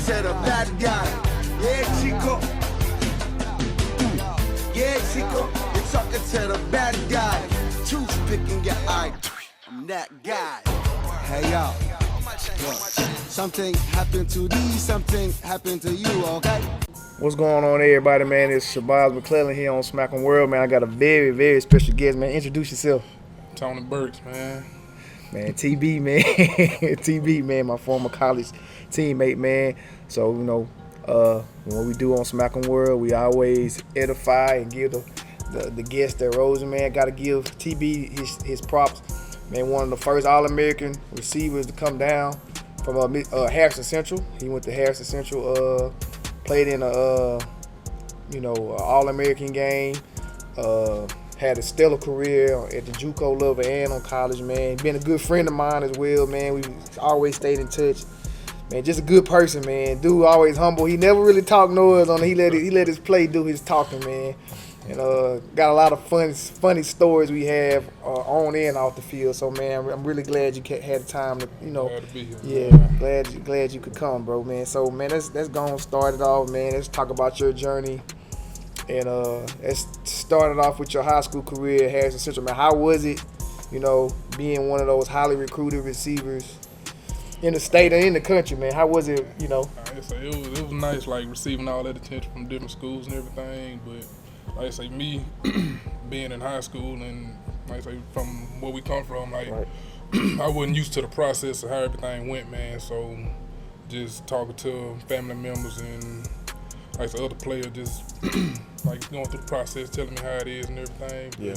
to the bad guy. Yeah, Chico. Yeah, Chico. You're talking to the bad guy. Toothpicking your eye. I'm that guy. Hey, yo. Look, something happened to these, something happened to you, okay? What's going on, everybody, man? It's Shabazz McClellan here on SMACM World, man. I got a very, very special guest, man. Introduce yourself. Tony Burks, man. Man, TB, man. TB, man, my former college teammate, man. So, you know, what we do on SMACM World, we always edify and give the guest their roses, man. Got to give TB his props. Man, one of the first All-American receivers to come down from Harrison Central. He went to Harrison Central, played in a All-American game. Had a stellar career at the JUCO level and on college, man. Been a good friend of mine as well, man. We always stayed in touch. Man, just a good person, man. Dude always humble. He never really talked noise on it. He let his play do his talking, man. And got a lot of funny stories we have on and off the field. So, man, I'm really glad you had the time to, Glad to be here. Yeah, glad you could come, bro, man. So, man, let's go and start it off, man. Let's talk about your journey. And let's start it off with your high school career at Harrison Central, man. How was it, being one of those highly recruited receivers in the state and in the country, man? How was it, It was nice, like, receiving all that attention from different schools and everything, but like I say, me being in high school and like I say, from where we come from, like right. I wasn't used to the process of how everything went, man. So just talking to family members and like I say, other players, just like going through the process, telling me how it is and everything. But yeah,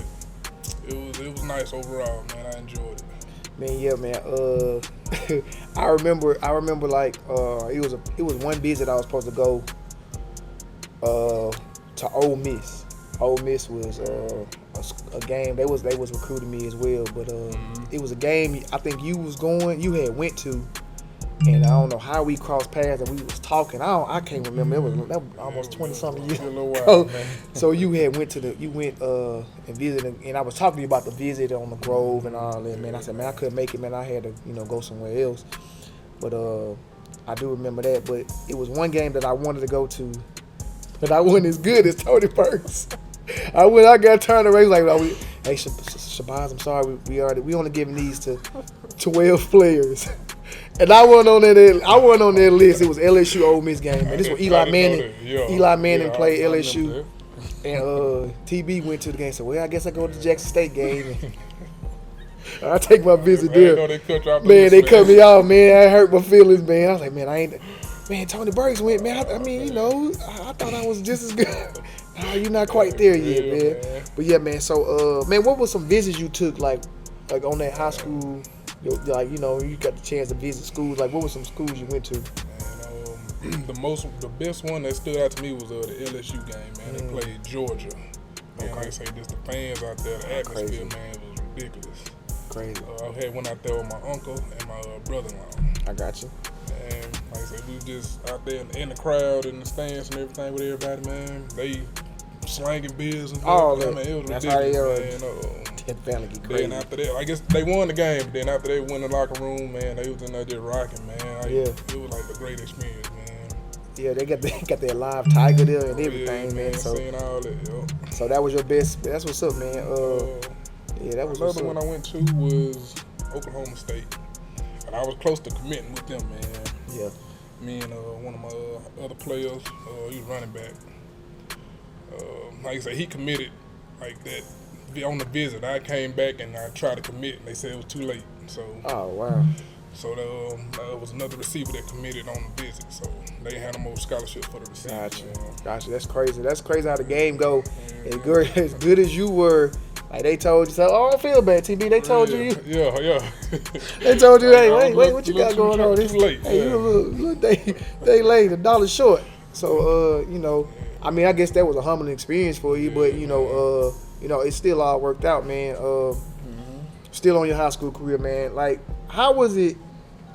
it was nice overall, man. I enjoyed it. Man, yeah, man. I remember like it was one visit I was supposed to go to Ole Miss. Ole Miss was a game. They was recruiting me as well, but it was a game I think you had went to, and I don't know how we crossed paths and we was talking. I can't remember. That was almost 20-something years ago. So you went and visited, and I was talking to you about the visit on the Grove and all that, man. I said, man, I couldn't make it, man. I had to go somewhere else, but I do remember that. But it was one game that I wanted to go to, but I wasn't as good as Tony Burks. I got turned around like, hey, Shabazz, I'm sorry, we only giving these to 12 players. And I wasn't on that list. It was LSU Ole Miss game, man. This was Eli Manning played LSU. And TB went to the game and said, well, I guess I go to the Jackson State game. And I take my visit there. Man, they cut me off, man. I hurt my feelings, man. I was like, man, Tony Burks went, man. I thought I was just as good. No, you're not quite there yet, man. But yeah, man. So, man, what were some visits you took, like on that high school? Like, you got the chance to visit schools. Like, what were some schools you went to? Man, the best one that stood out to me was the LSU game, man. They played Georgia. Man, like I say, just the fans out there, the atmosphere, man, it was ridiculous. Crazy. I went out there with my uncle and my brother-in-law. I got you. And like I said, we was just out there in the crowd and the stands and everything with everybody, man. They slanging beers and that. Man, it was That's ridiculous, how man. Crazy. Then after that, I guess they won the game, but then after they went in the locker room, man, they was in there just rocking, man. It was like a great experience, man. Yeah, they got their live tiger there and everything, man. So seeing all that, So that was your best. That's what's up, man. That was another one I went to was Oklahoma State, and I was close to committing with them, man. Yeah. Me and one of my other players, he was running back. Like I said, he committed like that on the visit. I came back and I tried to commit, and they said it was too late. So. Oh wow. So there was another receiver that committed on the visit. So they had him over scholarship for the receiver. Gotcha. That's crazy. That's crazy how the game go. As good as you were. Like they told you, so I don't feel bad, TB. They told you. Yeah. They told you, hey, wait, what you got going on? Too late. Hey, you a little day late, $1 short. So, I guess that was a humbling experience for you, but it still all worked out, man. Still on your high school career, man. Like, how was it?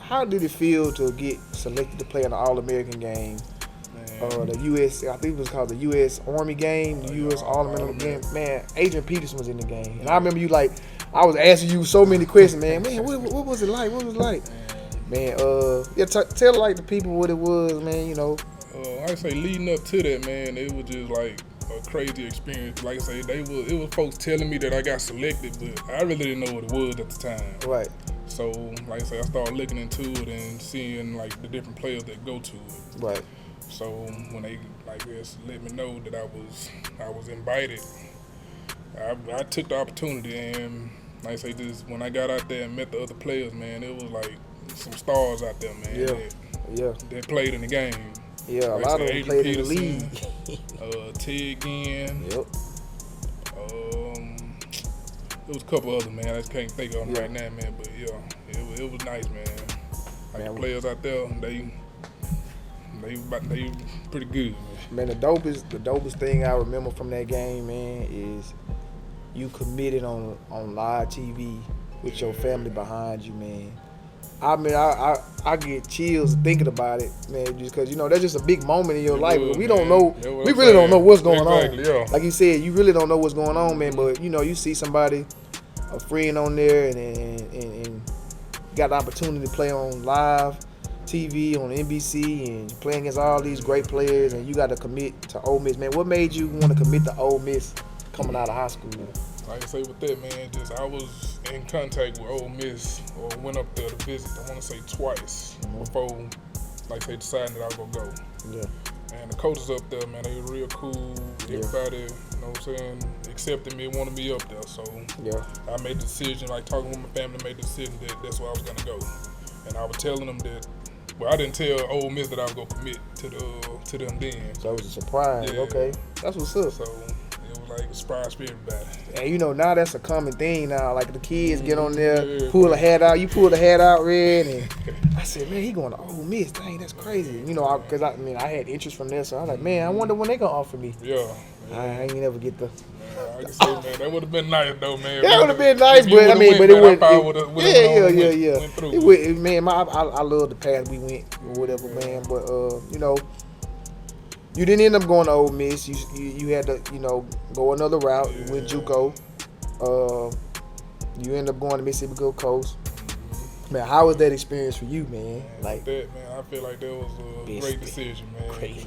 How did it feel to get selected to play in the All-American game? The U.S., I think it was called the U.S. Army game, the U.S. All-American game. Man, Adrian Peterson was in the game. And I remember you, I was asking you so many questions, man. What was it like? What was it like? Man, yeah, tell like the people what it was, man. You know. Like I say, leading up to that, man, it was just like a crazy experience. Like I say, it was folks telling me that I got selected, but I really didn't know what it was at the time. Right. So, like I say, I started looking into it and seeing like the different players that go to it. Right. So when they like this let me know that I was invited, I took the opportunity, and like I say, just when I got out there and met the other players, man, it was like some stars out there, man. Yeah. That played in the game. Yeah, like a lot of them played in the league. Ted Ginn. Yep. There was a couple other, man. I just can't think of them right now, man. But yeah, it was nice, man. Like the players out there, they pretty good, man. Man, the dopest thing I remember from that game, man, is you committed on live TV with your family behind you, man. I mean, I get chills thinking about it, man, just because, you know, that's just a big moment in your life. Was, we man. don't know, we really don't know what's going on. Yeah. Like you said, you really don't know what's going on, man, but, you know, you see somebody, a friend on there, and got the opportunity to play on live TV on NBC and playing against all these great players, and you got to commit to Ole Miss, man. What made you want to commit to Ole Miss coming out of high school? Like I say with that, man, just I was in contact with Ole Miss, or went up there to visit, I want to say twice, before, like they decided that I was going to go. Yeah. And the coaches up there, man, they were real cool. Everybody, you know what I'm saying, accepted me and wanted me up there. So I made the decision, like talking with my family, made the decision that that's where I was going to go. And I was telling them that, well, I didn't tell Ole Miss that I was going to commit to them then. So it was a surprise. Yeah. Okay. That's what's up. So it was like a surprise for everybody. And you know, now that's a common thing now. Like the kids get on there, pull a hat out. You pull the hat out, Red, and I said, man, he going to Ole Miss. Dang, that's crazy. You know, because I had interest from there, so I was like, man, I wonder when they gonna offer me. Yeah. I ain't never get the. Man, I can say, man, that would have been nice though, man. That would have been nice, but I mean, but it wouldn't. Yeah. Went through. It would, man, I love the path we went or whatever, man. But you know. You didn't end up going to Ole Miss. You had to, you know, go another route. You went JUCO. You ended up going to Mississippi Gulf Coast. Man, how was that experience for you, man? Like that, man, I feel like that was a great decision, man. Great.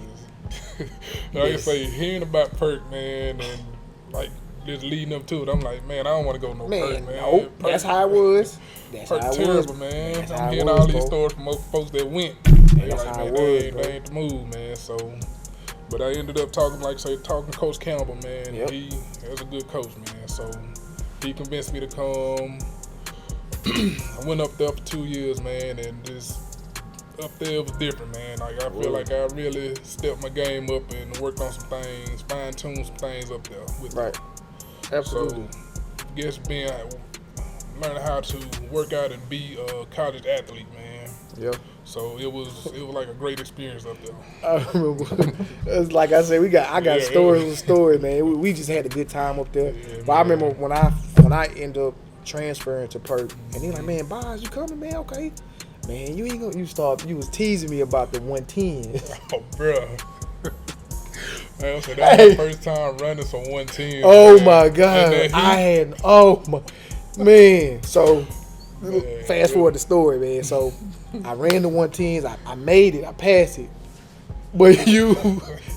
Like I say, hearing about Perk, man, and like just leading up to it, I'm like, man, I don't want to go no Perk, man. Nope, Perk, that's how it was. That's Perk how it terrible, was. man. That's I'm how hearing it all was, these bro. stories from most folks that went. They That's like, how man, it was, they ain't the move, man. So, but I ended up talking to Coach Campbell, man. Yep. He was a good coach, man. So he convinced me to come. I went up there for 2 years, man, and just up there was different, man. Like I feel like I really stepped my game up and worked on some things, fine-tuned some things up there. Right. Absolutely. So, learning how to work out and be a college athlete, man. Yeah. So it was like a great experience up there. I remember. It's like I said, I got stories, man. We just had a good time up there. Yeah, but I remember when I ended up transferring to Perk, and he like, man, Boz, you coming, man? Okay. Man, you ain't gonna, you was teasing me about the 110. Oh, bro. Man, so that was my first time running some 110. Oh, man. my God. Man. So, fast forward the story, man. So, I ran the 110s. I made it. I passed it. But you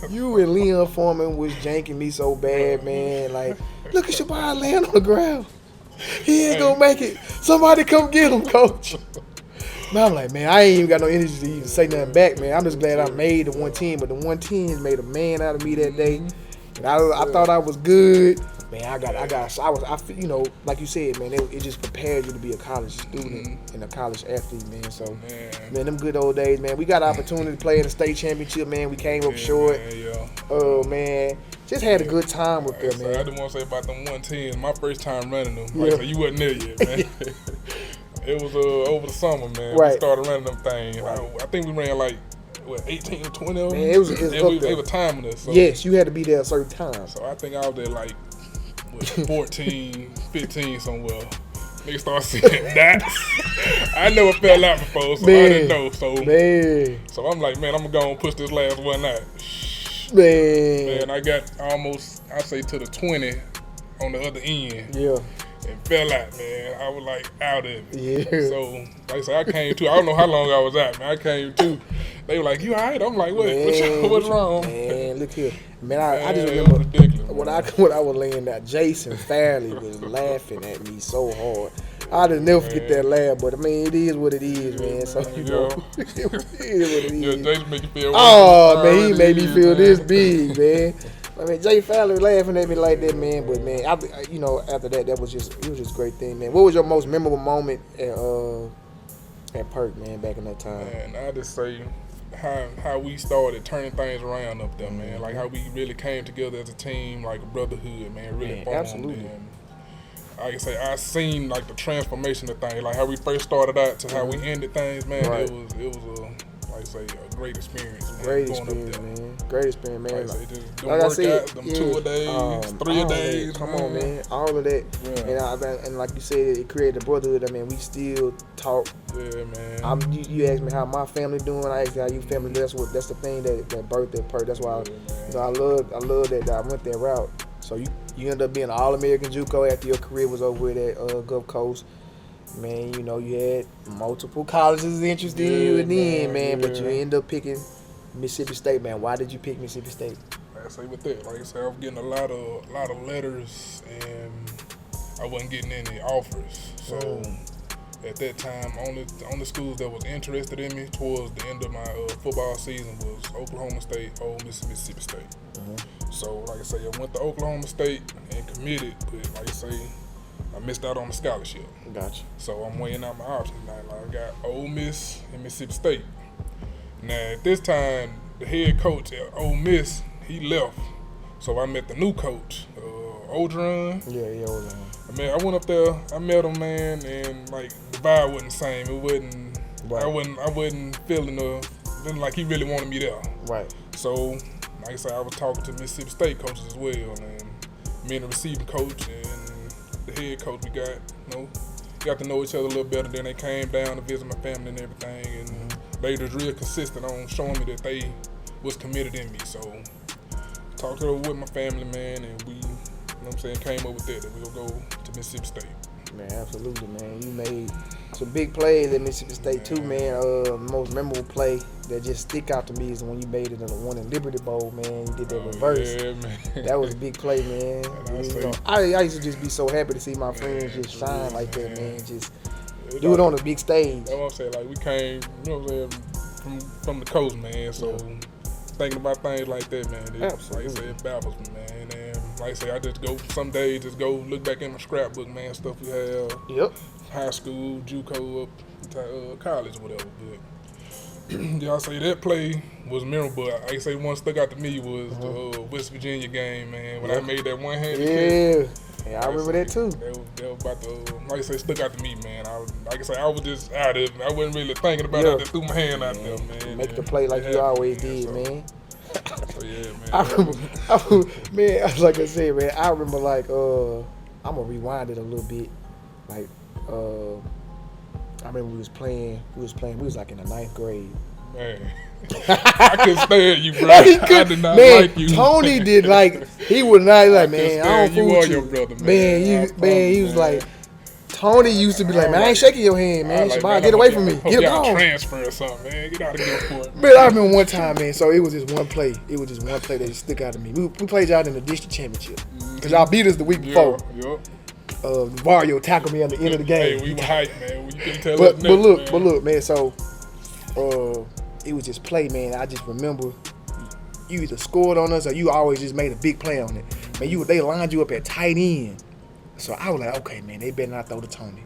and Leon Foreman was janking me so bad, man. Like, look at Shabazz laying on the ground. He ain't gonna make it. Somebody come get him, coach. Man, I'm like, man, I ain't even got no energy to even say nothing back, man. I'm just glad I made the 110, but the 110s made a man out of me that day. And I thought I was good. Man, you know, like you said, man, it just prepared you to be a college student and a college athlete, man. So, man, them good old days, man. We got an opportunity to play in the state championship, man. We came up short. Oh, man. Just had a good time with them, man. I just want to say about them 110s, my first time running them. Like I said, you wasn't there yet, man. It was over the summer, man. Right. We started running them things. I think we ran like, 18 or 20 of them? Man, it was up there. They were timing us. So. Yes, you had to be there a certain time. So I think I was there like, 14, 15 somewhere. Niggas start seeing that. I never fell out before, so man, I didn't know. So I'm like, man, I'm gonna go and push this last one out. Man, I got almost, I say to the 20 on the other end. Yeah. and fell out, man. I was like out of it. Yeah. So, like I said, I came to. I don't know how long I was out, man. I came to. They were like, "You all right?" I'm like, "What? Man, What's wrong?" Man, look here, man. I just Man, it was remember ridiculous, when man. I was laying there. Jason Fairley was laughing at me so hard. I just never forget that laugh. But I mean, it is what it is, man. So you know, it is what it Yeah, is. Jason make you feel. Oh man, he made me feel man. this big, man. I mean, Jay Fowler laughing at me like that, man. But man, you know, after that, it was just a great thing, man. What was your most memorable moment at Perk, man, back in that time? Man, I just say how we started turning things around up there, man. Like how we really came together as a team, like a brotherhood, man. Really Man, formed. absolutely. And like I say, I seen like the transformation of things, like how we first started out to how we ended things, man. Right. It was like I say, a great experience, man. Great going up experience, there. man. Great experience, man. Like I say, just them Like I said, workouts, them yeah, 2 a days, 3 a all days. that. Come on, man. All of that. Yeah. And like you said, it created a brotherhood. I mean, we still talk. Yeah, man. You asked me how my family doing. I asked you how you family. That's the thing that birthed that Perk. That's why I love that I went that route. So you ended up being an All-American JUCO after your career was over at Gulf Coast. Man, you know, you had multiple colleges interested in you and then, man, but you ended up picking Mississippi State, man. Why did you pick Mississippi State? Like I say with that, like I said, I was getting a lot of letters and I wasn't getting any offers. So at that time, only schools that was interested in me towards the end of my football season was Oklahoma State, Ole Miss, and Mississippi State. So like I say, I went to Oklahoma State and committed, but like I say, I missed out on the scholarship. Gotcha. So I'm weighing out my options now. Like I got Ole Miss and Mississippi State. Now at this time, the head coach at Ole Miss, he left. So I met the new coach, Odron. Yeah, Odron. I went up there, I met him, man, and like the vibe wasn't the same. It wasn't. Right. I wasn't feeling like he really wanted me there. Right. So, like I said, I was talking to Mississippi State coaches as well, and me and the receiving coach and the head coach, we got to know each other a little better. Then they came down to visit my family and everything, and they was real consistent on showing me that they was committed in me. So, talked it over with my family, man, and we, you know what I'm saying, came up with that we gonna go to Mississippi State. Man, absolutely, man. You made some big plays at Mississippi State too, man. The most memorable play that just stick out to me is the one you made in the one in Liberty Bowl, man. You did that reverse. Yeah, man. That was a big play, man. I used to just be so happy to see my friends just shine like that, man. Just do it on a big stage. That's what I'm saying. Like we came, you know what I'm saying, from the coast, man. So thinking about things like that, man. Absolutely. Like I said, it baffles me, man. And like I say, I just go some days, just go look back in my scrapbook, man. Stuff we have. Yep. High school, JUCO, up to college, or whatever. But yeah, I say that play was memorable. Like I say, one stuck out to me was the West Virginia game, man. When I made that one-handed catch. Yeah, I remember that too. That was about the, like I say, stuck out to me, man. Like I say, I was just out of it. I wasn't really thinking about it. I just threw my hand out there, man. Make the play like you always did, man. So yeah, man. I remember, man, like I said, man, I remember like, I'm gonna rewind it a little bit. Like, I remember we was like in the 9th grade. Man. I couldn't stand you, bro. I did not like you. Tony did he was not like, man, I don't fool you with or your brother, man. He was like, Tony used to be like, man, I ain't shaking your hand, man. Shabbat, get away from me. Get gone. Transfer or something, man. Get out of here for it. Man, I remember one time, man. So it was just one play. It was just one play that just stuck out to me. We played y'all in the district championship because y'all beat us the week before. Yep. Mario tackled me at the end of the game. Hey, we were hyped, man. You couldn't tell but us look, man. So it was just play, man. I just remember you either scored on us or you always just made a big play on it. Man, they lined you up at tight end. So I was like, okay, man, they better not throw to Tony.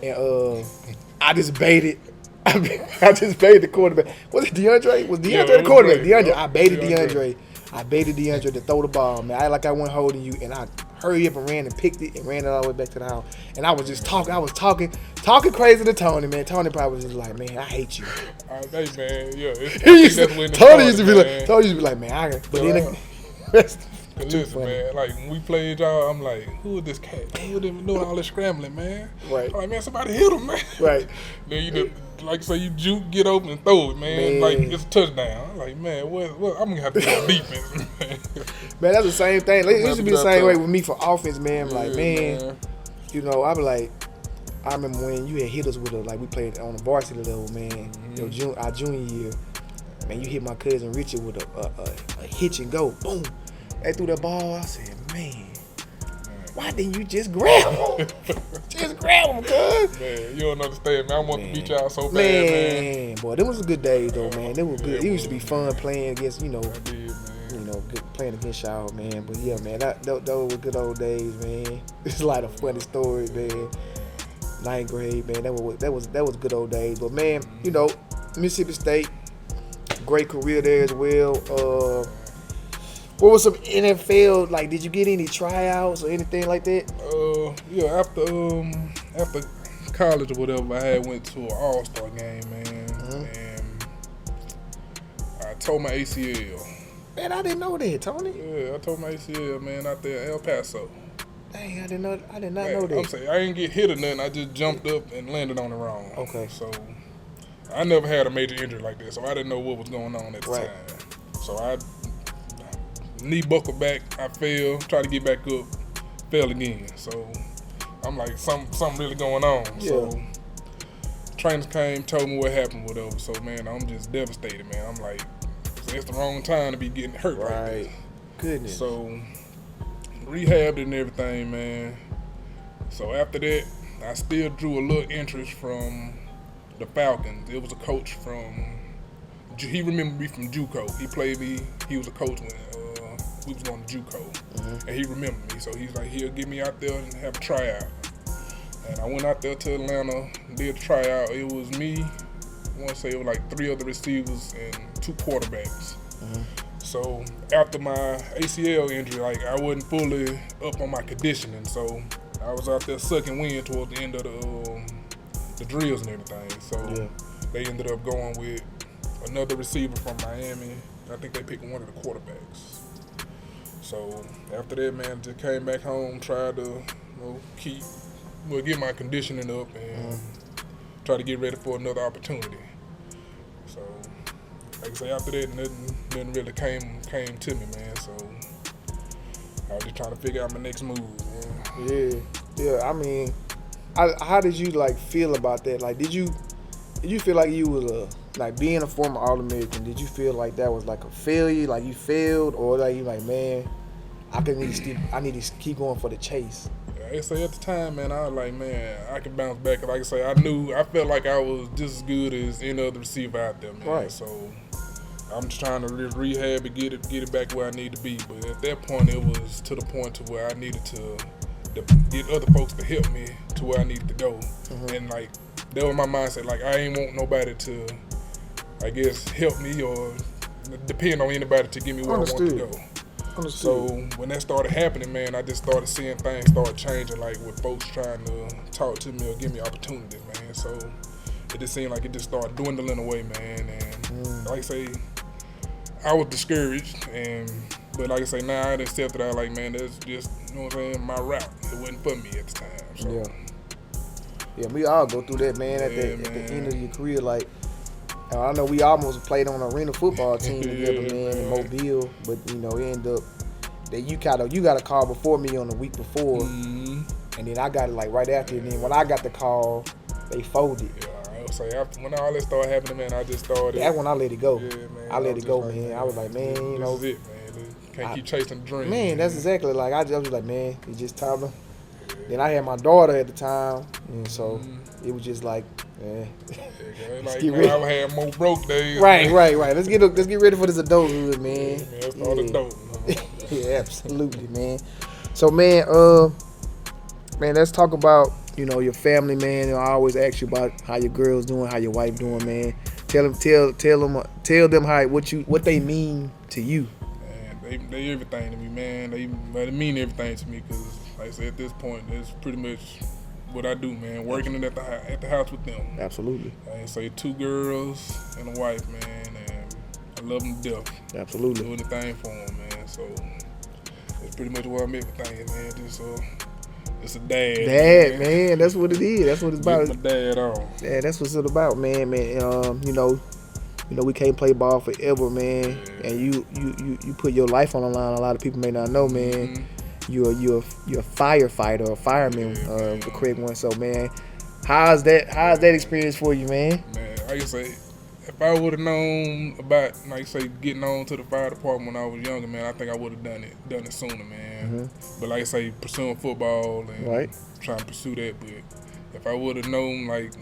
And I just baited. I just baited the quarterback. Was it DeAndre? Was DeAndre the quarterback? DeAndre. I baited DeAndre. I baited DeAndre to throw the ball, man. I like I wasn't holding you, and I hurried up and ran and picked it and ran it all the way back to the house. And I was just talking. I was talking crazy to Tony, man. Tony probably was just like, man, I hate you. Hey, man, yeah. Tony used to be like, man, but then Cause Too listen, funny. man, like when we played y'all, I'm like, who is this cat? Man, who didn't know all this scrambling, man? Right. I'm like, man, somebody hit him, man. Right. Then you just, like say you juke, get open and throw it, man. Man. Like it's a touchdown. I'm like, man, what I'm gonna have to do defense, man. Man, that's the same thing. It used to be the same tough. way with me for offense, man. I'm like, Yeah, man, you know, I be like, I remember when you had hit us with like we played on the varsity level, man. Our junior year, man, you hit my cousin Richard with a hitch and go, boom. They threw the ball. I said, man, why didn't you just grab him? Just grab him, cuz. Man, you don't understand, man. I want to beat y'all so bad, Man, boy, them was a good days though, man. They were good. Yeah, It used to be fun playing against, I did, man. good playing against y'all, man. But yeah, man, those were good old days, man. It's a lot of funny stories, man. 9th grade, man, that was good old days. But man, you know, Mississippi State, great career there as well. What was some NFL, like, did you get any tryouts or anything like that? Yeah, after college or whatever, I had went to an All-Star game, man, and I tore my ACL. Man, I didn't know that, Tony. Yeah, I tore my ACL, man, out there in El Paso. Dang, I did not Man, know that. I'm saying I didn't get hit or nothing. I just jumped up and landed on the wrong. Okay. So I never had a major injury like that, so I didn't know what was going on at the Right. time. So I knee buckled back. I fell, tried to get back up, fell again. So I'm like, something really going on. Yeah. So trainers came, told me what happened, whatever. So man, I'm just devastated, man. I'm like, it's the wrong time to be getting hurt like Right. this. Goodness. So rehabbed and everything, man. So after that, I still drew a little interest from the Falcons. It was a coach he remembered me from JUCO. He played me. He was a coach when we was going to JUCO, and he remembered me. So he's like, he'll get me out there and have a tryout. And I went out there to Atlanta, did a tryout. It was me, I want to say it was like 3 other receivers and 2 quarterbacks. So after my ACL injury, like I wasn't fully up on my conditioning, so I was out there sucking wind towards the end of the drills and everything. So they ended up going with another receiver from Miami. I think they picked one of the quarterbacks. So after that, man, just came back home, tried to get my conditioning up and try to get ready for another opportunity. So like I say, after that, nothing really came to me, man. So I was just trying to figure out my next move, man. Yeah. I mean, how did you like feel about that? Like, did you feel like you was like being a former All-American? Did you feel like that was like a failure? Like you failed, or like you like, man, I need to keep going for the chase? Like I say, at the time, man, I was like, man, I can bounce back. Like I say, I felt like I was just as good as any other receiver out there, man. Right. So I'm just trying to rehab and get it back where I need to be. But at that point, it was to the point to where I needed to get other folks to help me to where I needed to go. And like that was my mindset. Like I ain't want nobody to, I guess, help me or depend on anybody to get me where I want to go. So when that started happening, man, I just started seeing things start changing, like with folks trying to talk to me or give me opportunities, man. So it just seemed like it just started dwindling away, man. And like I say, I was discouraged, but like I say, now I accepted. I like, man, that's just, you know what I'm saying, my route. It wasn't for me at the time. So. Yeah, we all go through that, man. At the end of your career, like. I know we almost played on an arena football team together, man, in Mobile, but you know, it ended up that you got a call before me on the week before, and then I got it like right after, and then when I got the call, they folded. Yeah, I would say after when all that started happening, man, I just started. That's when I let it go. Yeah, man, I let it go, like, man. I was like, man, you know, this is it, man. Can't keep chasing the dream. Man, that's exactly like I was like, man, it's just time to. Then I had my daughter at the time, and so it was just like, man. Like, man, I had more broke days. Right. Let's get ready for this adulthood, man. Yeah, man, it's all adult. Yeah, absolutely, man. So, man, let's talk about, you know, your family, man. I always ask you about how your girl's doing, how your wife doing, man. Tell them how what they mean to you. Man, they everything to me, man. They mean everything to me because, like I said, at this point, that's pretty much what I do, man. Working at the house with them. Absolutely. I say 2 girls and a wife, man, and I love them to death. Absolutely. Do anything for them, man. So That's pretty much where I'm at with things, man. Just a dad. Dad, man, that's what it is. That's what it's about. Get my dad on. Yeah, that's what it's about, man. You know, we can't play ball forever, man. Yeah. And you put your life on the line. A lot of people may not know, man. Mm-hmm. You're a firefighter, a fireman, the correct one. So, man, how's that experience for you, man? Man, like I say, if I would have known about, like I say, getting on to the fire department when I was younger, man, I think I would have done it sooner, man. But like I say, pursuing football and trying to pursue that. But if I would have known, like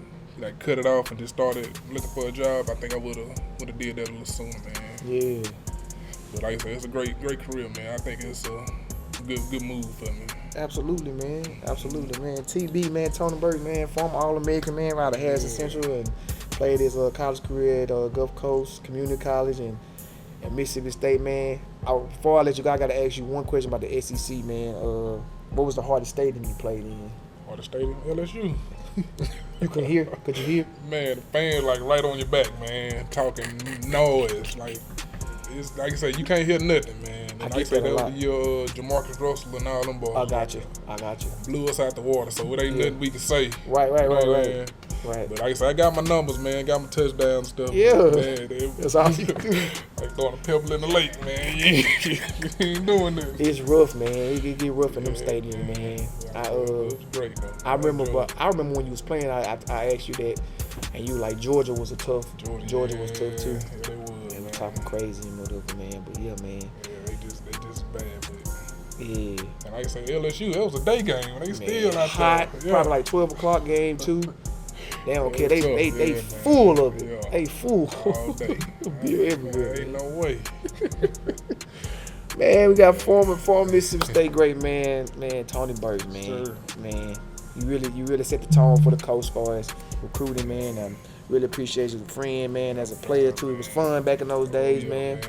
cut it off and just started looking for a job, I think I would have did that a little sooner, man. Yeah. But like I say, it's a great career, man. I think it's a good move for me. Absolutely, man. Absolutely, man. TB, man, Tony Burks, man, former All-American, man, out of Harrison Central, and played his college career at Gulf Coast Community College and Mississippi State, man. Before I let you go, I got to ask you one question about the SEC, man. What was the hardest stadium you played in? Hardest stadium? LSU. You could hear? Could you hear? Man, the fans like right on your back, man, talking noise. Like, it's like I say, you can't hear nothing, man. And like I say, that was the year Jamarcus Russell and all them boys. I got you. Blew us out the water, so it ain't nothing we can say. Right. But like I say, I got my numbers, man. Got my touchdown and stuff. Yeah. Man, that's all you can do. Like throwing a pebble in the lake, man. You ain't doing this. It's rough, man. It get rough in them stadiums, man. It was great, though. I remember when you was playing, I asked you that, and you like Georgia was tough. Georgia was tough too. Yeah, they was. They were talking crazy and whatever, man. But yeah, man. Yeah, they just bad, but. Yeah. And like I say, LSU, that was a day game. They still out hot, there. probably like 12 o'clock game too. They don't care. They full of it. Yeah. They full. All day. Beer everywhere. Ain't no way. Man, we got former Mississippi State great man, Tony Burks, man. Sure. Man, you really set the tone for the coach as far as recruiting, man. I really appreciate you as a friend, man, as a player too. It was fun back in those days, man.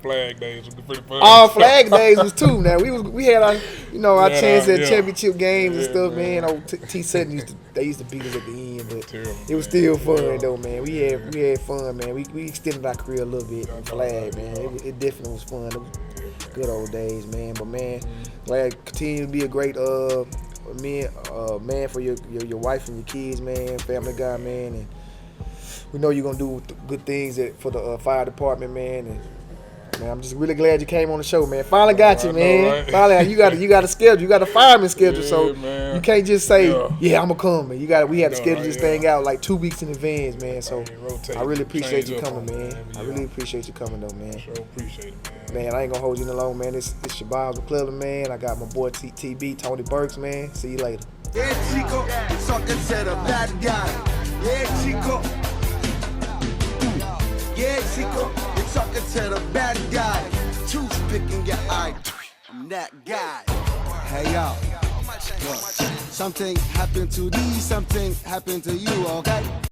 Flag days was pretty fun. All flag days was too. Now we had our chance at championship games and stuff, man. T Sutton they used to beat us at the end, but it was still fun though, man. We had fun, man. We extended our career a little bit in flag, man. It definitely was fun. It was good old days, man. But man, glad continue to be a great man for your wife and your kids, man. Family guy, man. And we know you're gonna do good things for the fire department, man. And man, I'm just really glad you came on the show, man. Finally got you, man. Right? Finally, you got a schedule. You got a fireman schedule, so man. you can't just say, "Yeah, I'm gonna come." Man, we had to schedule this thing out like 2 weeks in advance, man. So I really appreciate you coming, man. I really appreciate you coming, though, man. Sure appreciate it, man. I ain't gonna hold you no long, man. It's Shabazz McClellan, man. I got my boy TB, Tony Burks, man. See you later. Yeah, Chico, talking to the bad guy. Yeah, Chico. Yeah, Chico, you're talking to the bad guy. Toothpick in your eye. I'm that guy. Hey, yo. Look, something happened to these, something happened to you, okay?